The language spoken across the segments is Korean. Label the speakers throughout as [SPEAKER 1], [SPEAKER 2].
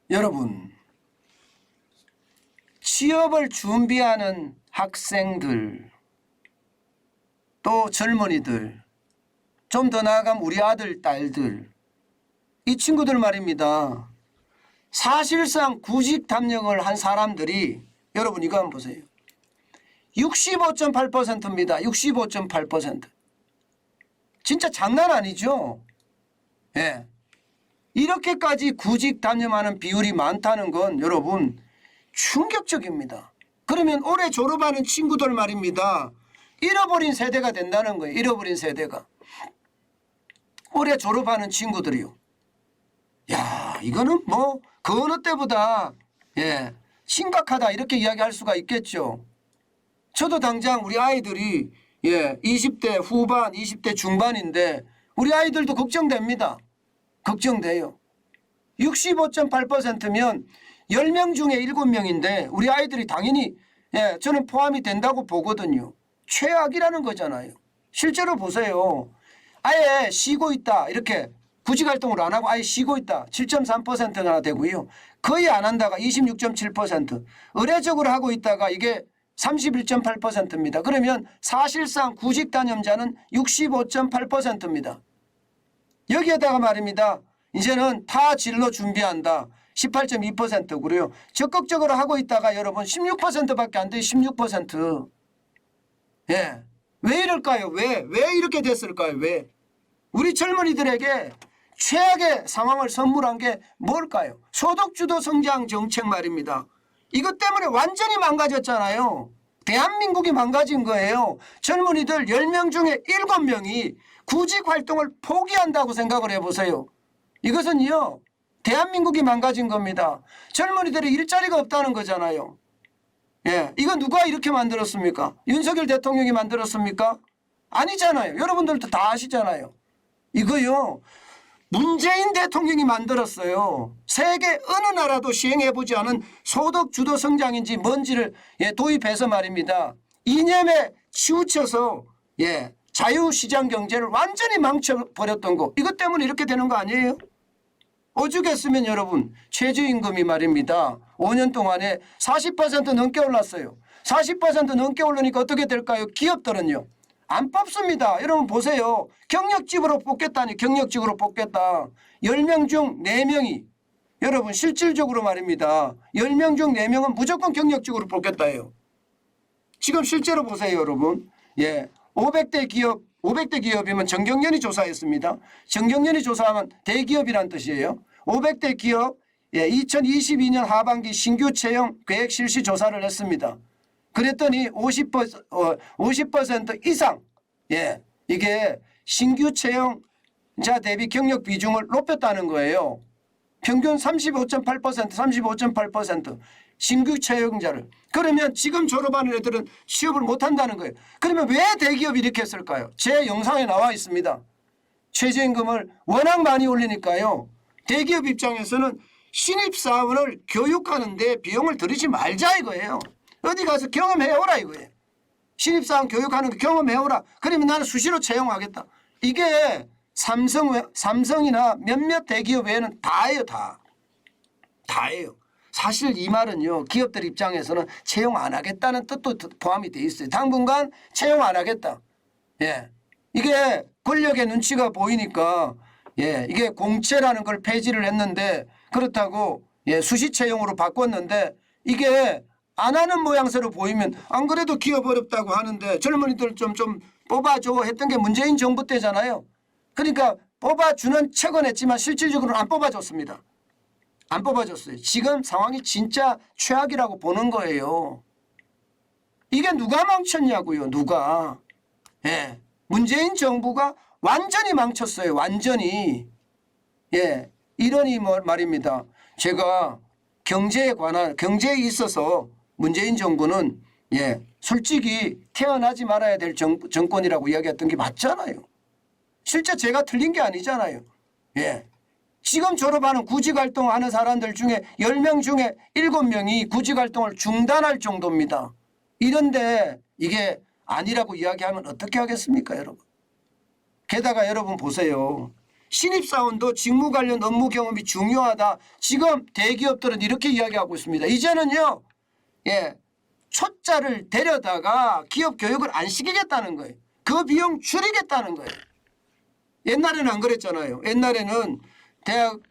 [SPEAKER 1] 여러분, 취업을 준비하는 학생들, 또 젊은이들, 좀 더 나아가면 우리 아들, 딸들, 이 친구들 말입니다. 사실상 구직 담력을 한 사람들이 여러분 이거 한번 보세요. 65.8%입니다. 65.8%. 진짜 장난 아니죠? 예. 이렇게까지 구직 담임하는 비율이 많다는 건 여러분 충격적입니다. 그러면 올해 졸업하는 친구들 말입니다. 잃어버린 세대가 된다는 거예요. 잃어버린 세대가. 올해 졸업하는 친구들이요. 야, 이거는 뭐 그 어느 때보다 심각하다 이렇게 이야기할 수가 있겠죠. 저도 당장 우리 아이들이 20대 후반, 20대 중반인데 우리 아이들도 걱정됩니다. 걱정돼요. 65.8%면 10명 중에 7명인데 우리 아이들이 당연히 저는 포함이 된다고 보거든요. 최악이라는 거잖아요. 실제로 보세요. 아예 쉬고 있다 이렇게 구직활동을 안 하고 아예 쉬고 있다 7.3%나 되고요. 거의 안 한다가 26.7%, 의례적으로 하고 있다가 이게 31.8%입니다. 그러면 사실상 구직 단념자는 65.8%입니다. 여기에다가 말입니다. 이제는 타 진로 준비한다. 18.2%고요. 적극적으로 하고 있다가 여러분 16%밖에 안 돼요. 16%. 예. 왜 이럴까요? 왜 이렇게 됐을까요? 왜? 우리 젊은이들에게 최악의 상황을 선물한 게 뭘까요? 소득주도 성장 정책 말입니다. 이것 때문에 완전히 망가졌잖아요. 대한민국이 망가진 거예요. 젊은이들 10명 중에 7명이 구직 활동을 포기한다고 생각을 해보세요. 이것은요, 대한민국이 망가진 겁니다. 젊은이들이 일자리가 없다는 거잖아요. 예, 이거 누가 이렇게 만들었습니까? 윤석열 대통령이 만들었습니까? 아니잖아요. 여러분들도 다 아시잖아요. 이거요, 문재인 대통령이 만들었어요. 세계 어느 나라도 시행해보지 않은 소득주도 성장인지 뭔지를 도입해서 말입니다. 이념에 치우쳐서 자유시장 경제를 완전히 망쳐버렸던 거. 이것 때문에 이렇게 되는 거 아니에요? 오죽했으면 여러분 최저임금이 말입니다. 5년 동안에 40% 넘게 올랐어요. 40% 넘게 오르니까 어떻게 될까요? 기업들은요. 안 뽑습니다. 여러분 보세요. 경력직으로 뽑겠다니 경력직으로 뽑겠다. 10명 중 4명이 여러분 실질적으로 말입니다. 10명 중 4명은 무조건 경력직으로 뽑겠다예요. 지금 실제로 보세요 여러분. 500대 기업이면 정경련이 조사했습니다. 정경련이 조사하면 대기업이란 뜻이에요. 500대 기업 2022년 하반기 신규 채용 계획 실시 조사를 했습니다. 그랬더니 50% 이상 이게 신규 채용자 대비 경력 비중을 높였다는 거예요. 평균 35.8%, 35.8% 신규 채용자를. 그러면 지금 졸업하는 애들은 취업을 못한다는 거예요. 그러면 왜 대기업이 이렇게 했을까요? 제 영상에 나와 있습니다. 최저임금을 워낙 많이 올리니까요. 대기업 입장에서는 신입사원을 교육하는데 비용을 들이지 말자 이거예요. 어디 가서 경험해오라 이거예요. 신입사원 교육하는 거 경험해오라. 그러면 나는 수시로 채용하겠다. 이게 삼성이나 몇몇 대기업 외에는 다예요. 다예요. 사실 이 말은요. 기업들 입장에서는 채용 안 하겠다는 뜻도 포함이 돼 있어요. 당분간 채용 안 하겠다. 이게 권력의 눈치가 보이니까 이게 공채라는 걸 폐지를 했는데 그렇다고 수시 채용으로 바꿨는데 이게 안 하는 모양새로 보이면 안 그래도 기업 어렵다고 하는데 젊은이들 좀 뽑아줘 했던 게 문재인 정부 때잖아요. 그러니까 뽑아주는 척은 했지만 실질적으로는 안 뽑아줬습니다. 안 뽑아줬어요. 지금 상황이 진짜 최악이라고 보는 거예요. 이게 누가 망쳤냐고요. 누가. 문재인 정부가 완전히 망쳤어요. 완전히. 이러니 말입니다. 제가 경제에 있어서 문재인 정부는 솔직히 태어나지 말아야 될 정권이라고 이야기했던 게 맞잖아요. 실제 제가 틀린 게 아니잖아요. 지금 졸업하는 구직활동하는 사람들 중에 10명 중에 7명이 구직활동을 중단할 정도입니다. 이런데 이게 아니라고 이야기하면 어떻게 하겠습니까 여러분. 게다가 여러분 보세요. 신입사원도 직무 관련 업무 경험이 중요하다. 지금 대기업들은 이렇게 이야기하고 있습니다. 이제는요. 예, 초짜를 데려다가 기업 교육을 안 시키겠다는 거예요. 그 비용 줄이겠다는 거예요. 옛날에는 안 그랬잖아요. 옛날에는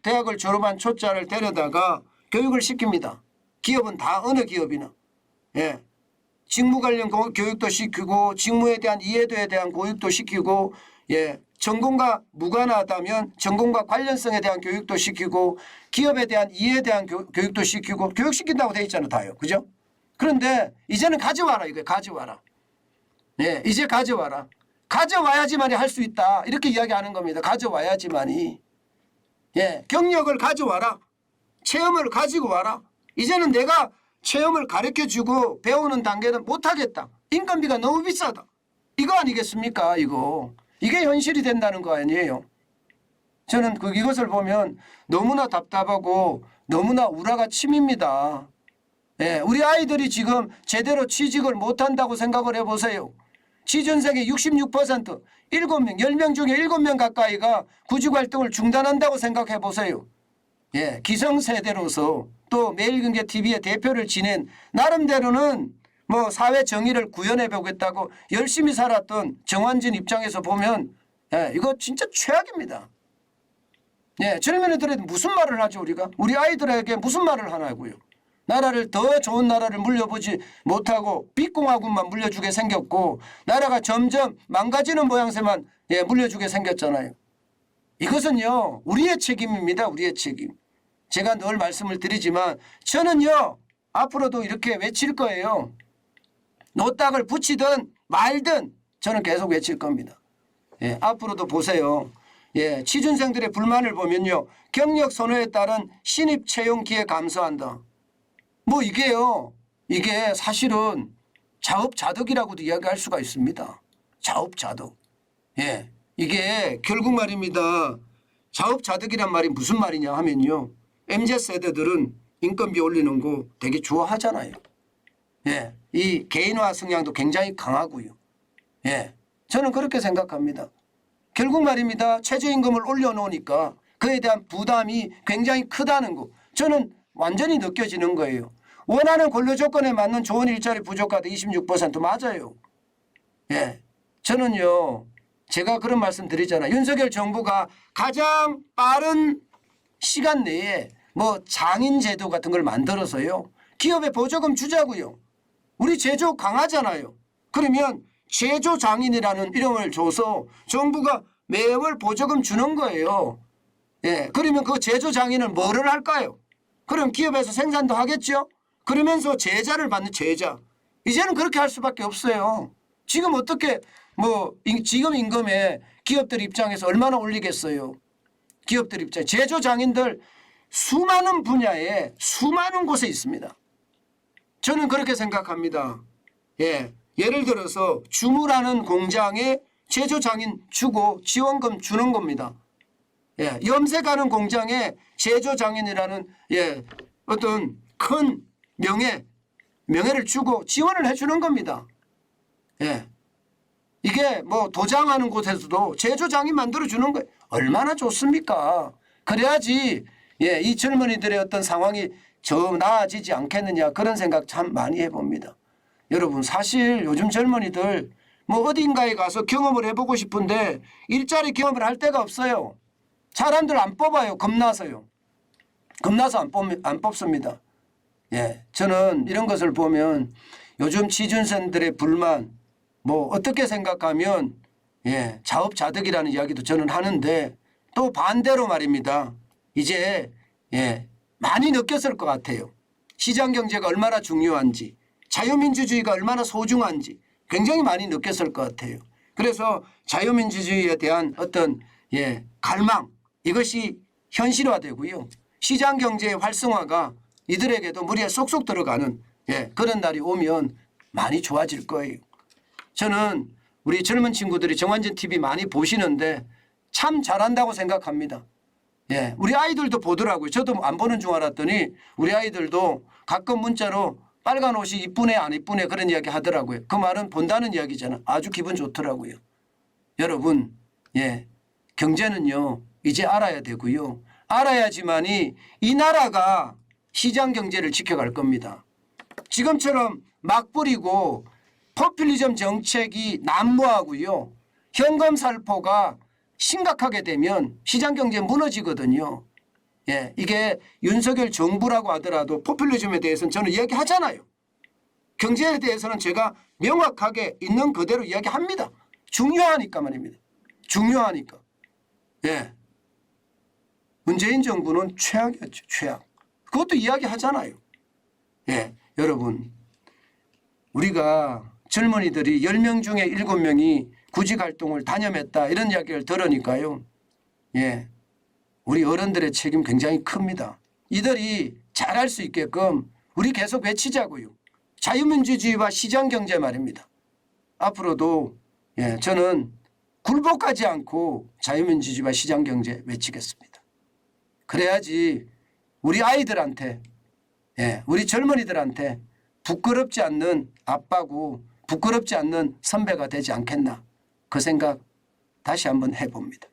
[SPEAKER 1] 대학을 졸업한 초짜를 데려다가 교육을 시킵니다. 기업은 다 어느 기업이나. 예. 직무 관련 교육도 시키고 직무에 대한 이해도에 대한 교육도 시키고 예. 전공과 무관하다면 전공과 관련성에 대한 교육도 시키고 기업에 대한 이해에 대한 교육도 시키고 교육시킨다고 돼 있잖아요. 다요. 그죠? 그런데 이제는 가져와라 이거예요. 가져와라. 예. 이제 가져와라. 가져와야지만이 할 수 있다. 이렇게 이야기하는 겁니다. 가져와야지만이. 예. 경력을 가져와라. 체험을 가지고 와라. 이제는 내가 체험을 가르쳐주고 배우는 단계는 못하겠다. 인건비가 너무 비싸다. 이거 아니겠습니까? 이게 현실이 된다는 거 아니에요. 저는 이것을 보면 너무나 답답하고 너무나 우라가 침입니다. 예, 우리 아이들이 지금 제대로 취직을 못한다고 생각을 해보세요. 취준생의 66% 7명, 10명 중에 7명 가까이가 구직활동을 중단한다고 생각해 보세요. 예, 기성세대로서 또 매일경제 TV의 대표를 지낸 나름대로는 뭐 사회 정의를 구현해 보겠다고 열심히 살았던 정환진 입장에서 보면 예, 이거 진짜 최악입니다. 예, 젊은이들에게 무슨 말을 하죠 우리가? 우리 아이들에게 무슨 말을 하나고요? 나라를 더 좋은 나라를 물려보지 못하고 빅공화국만 물려주게 생겼고 나라가 점점 망가지는 모양새만 예, 물려주게 생겼잖아요. 이것은요 우리의 책임입니다. 우리의 책임. 제가 늘 말씀을 드리지만 저는요 앞으로도 이렇게 외칠 거예요. 노딱을 붙이든 말든 저는 계속 외칠 겁니다. 예, 앞으로도 보세요. 예, 취준생들의 불만을 보면요. 경력 선호에 따른 신입 채용 기회 감소한다. 뭐 이게요. 이게 사실은 자업자득이라고도 이야기할 수가 있습니다. 자업자득. 예, 이게 결국 말입니다. 자업자득이란 말이 무슨 말이냐 하면요. MZ세대들은 인건비 올리는 거 되게 좋아하잖아요. 예, 이 개인화 성향도 굉장히 강하고요. 예, 저는 그렇게 생각합니다. 결국 말입니다. 최저임금을 올려놓으니까 그에 대한 부담이 굉장히 크다는 거. 저는 완전히 느껴지는 거예요. 원하는 근로 조건에 맞는 좋은 일자리 부족하다 26% 맞아요. 예, 저는요. 제가 그런 말씀 드리잖아요. 윤석열 정부가 가장 빠른 시간 내에 뭐 장인 제도 같은 걸 만들어서요. 기업에 보조금 주자고요. 우리 제조 강하잖아요. 그러면 제조 장인이라는 이름을 줘서 정부가 매월 보조금 주는 거예요. 예, 그러면 그 제조 장인은 뭐를 할까요? 그럼 기업에서 생산도 하겠죠. 그러면서 제자를 받는 제자. 이제는 그렇게 할 수밖에 없어요. 지금 어떻게 뭐 지금 임금에 기업들 입장에서 얼마나 올리겠어요. 기업들 입장에 제조 장인들 수많은 분야에 수많은 곳에 있습니다. 저는 그렇게 생각합니다. 예, 예를 들어서 주무라는 공장에 제조 장인 주고 지원금 주는 겁니다. 예, 염색하는 공장에 제조 장인이라는 예, 어떤 큰 명예를 주고 지원을 해주는 겁니다. 예, 이게 뭐 도장하는 곳에서도 제조 장인 만들어 주는 거예요. 얼마나 좋습니까? 그래야지 예, 이 젊은이들의 어떤 상황이 저 나아지지 않겠느냐 그런 생각 참 많이 해봅니다. 여러분 사실 요즘 젊은이들 뭐 어딘가에 가서 경험을 해보고 싶은데 일자리 경험을 할 데가 없어요. 사람들 안 뽑아요. 겁나서요. 겁나서 안 뽑습니다. 예, 저는 이런 것을 보면 요즘 취준생들의 불만 뭐 어떻게 생각하면 예, 자업자득이라는 이야기도 저는 하는데 또 반대로 말입니다. 이제 예, 많이 느꼈을 것 같아요. 시장경제가 얼마나 중요한지 자유민주주의가 얼마나 소중한지 굉장히 많이 느꼈을 것 같아요. 그래서 자유민주주의에 대한 어떤 예, 갈망 이것이 현실화되고요. 시장경제의 활성화가 이들에게도 머리에 쏙쏙 들어가는 예, 그런 날이 오면 많이 좋아질 거예요. 저는 우리 젊은 친구들이 정환진 TV 많이 보시는데 참 잘한다고 생각합니다. 예, 우리 아이들도 보더라고요. 저도 안 보는 줄 알았더니 우리 아이들도 가끔 문자로 빨간 옷이 이쁘네 안 이쁘네 그런 이야기 하더라고요. 그 말은 본다는 이야기잖아. 아주 기분 좋더라고요. 여러분 예, 경제는요 이제 알아야 되고요. 알아야지만이 이 나라가 시장 경제를 지켜갈 겁니다. 지금처럼 막 뿌리고 포퓰리즘 정책이 난무하고요. 현금 살포가 심각하게 되면 시장 경제 무너지거든요. 예, 이게 윤석열 정부라고 하더라도 포퓰리즘에 대해서는 저는 이야기하잖아요. 경제에 대해서는 제가 명확하게 있는 그대로 이야기합니다. 중요하니까 말입니다. 중요하니까. 예. 문재인 정부는 최악이었죠. 최악. 그것도 이야기하잖아요. 예, 여러분. 우리가 젊은이들이 10명 중에 7명이 구직활동을 단념했다 이런 이야기를 들으니까요. 예, 우리 어른들의 책임 굉장히 큽니다. 이들이 잘할 수 있게끔 우리 계속 외치자고요. 자유민주주의와 시장경제 말입니다. 앞으로도 예, 저는 굴복하지 않고 자유민주주의와 시장경제 외치겠습니다. 그래야지 우리 아이들한테 예, 우리 젊은이들한테 부끄럽지 않는 아빠고 부끄럽지 않는 선배가 되지 않겠나 그 생각 다시 한번 해봅니다.